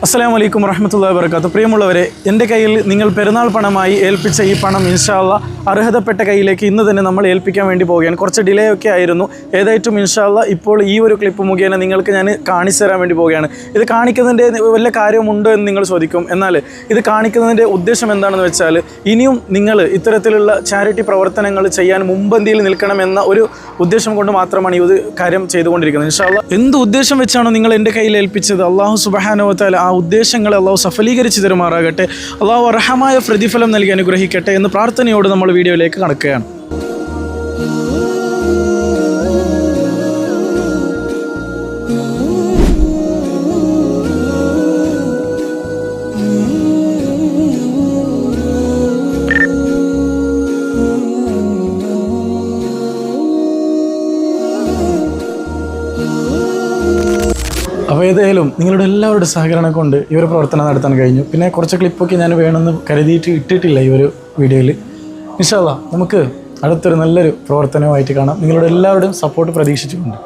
അസ്സലാമു അലൈക്കും വറഹ്മത്തുള്ളാഹി വബറകാതുഹു. പ്രിയമുള്ളവരെ, എൻ്റെ കയ്യിൽ നിങ്ങൾ പെരുന്നാൾ പണമായി ഏൽപ്പിച്ച ഈ പണം ഇൻഷാ അല്ലാഹ് അർഹതപ്പെട്ട കയ്യിലേക്ക് ഇന്ന് തന്നെ നമ്മൾ ഏൽപ്പിക്കാൻ വേണ്ടി പോവുകയാണ്. കുറച്ച് ഡിലേ ഒക്കെ ആയിരുന്നു. ഏതായിട്ടും ഇൻഷാ അല്ലാഹ് ഇപ്പോൾ ഈ ഒരു ക്ലിപ്പ് മുഖേന നിങ്ങൾക്ക് ഞാൻ കാണിച്ചു തരാൻ വേണ്ടി പോവുകയാണ്. ഇത് കാണിക്കുന്നതിൻ്റെ വല്ല കാര്യമുണ്ടോ എന്ന് നിങ്ങൾ ചോദിക്കും. എന്നാൽ ഇത് കാണിക്കുന്നതിൻ്റെ ഉദ്ദേശം എന്താണെന്ന് വെച്ചാൽ, ഇനിയും നിങ്ങൾ ഇത്തരത്തിലുള്ള ചാരിറ്റി പ്രവർത്തനങ്ങൾ ചെയ്യാൻ മുൻപന്തിയിൽ നിൽക്കണമെന്ന ഒരു ഉദ്ദേശം കൊണ്ട് മാത്രമാണ് ഈ ഒരു കാര്യം ചെയ്തുകൊണ്ടിരിക്കുന്നത്. ഇൻഷാ അല്ലാഹ് എന്ത് ഉദ്ദേശം വെച്ചാണോ നിങ്ങൾ എൻ്റെ കയ്യിൽ ഏൽപ്പിച്ചത്, അല്ലാഹു സുബ്ഹാനഹു വ തആല ആ ഉദ്ദേശങ്ങളെ അള്ളാഹു സഫലീകരിച്ച് തരുമാറാകട്ടെ. അള്ളാഹു അർഹമായ പ്രതിഫലം നൽകി അനുഗ്രഹിക്കട്ടെ എന്ന് പ്രാർത്ഥനയോട് നമ്മൾ വീഡിയോയിലേക്ക് കടക്കുകയാണ്. അപ്പോൾ ഏതായാലും നിങ്ങളുടെ എല്ലാവരുടെ സഹകരണം കൊണ്ട് ഈ ഒരു പ്രവർത്തനം നടത്താൻ കഴിഞ്ഞു. പിന്നെ കുറച്ച് ക്ലിപ്പൊക്കെ ഞാൻ വേണമെന്ന് കരുതിയിട്ട് ഇട്ടിട്ടില്ല ഈ ഒരു വീഡിയോയിൽ. ഇൻഷാ അല്ലാഹ് നമുക്ക് അടുത്തൊരു നല്ലൊരു പ്രവർത്തനവുമായിട്ട് കാണാം. നിങ്ങളുടെ എല്ലാവരുടെയും സപ്പോർട്ട് പ്രതീക്ഷിച്ചുകൊണ്ട്.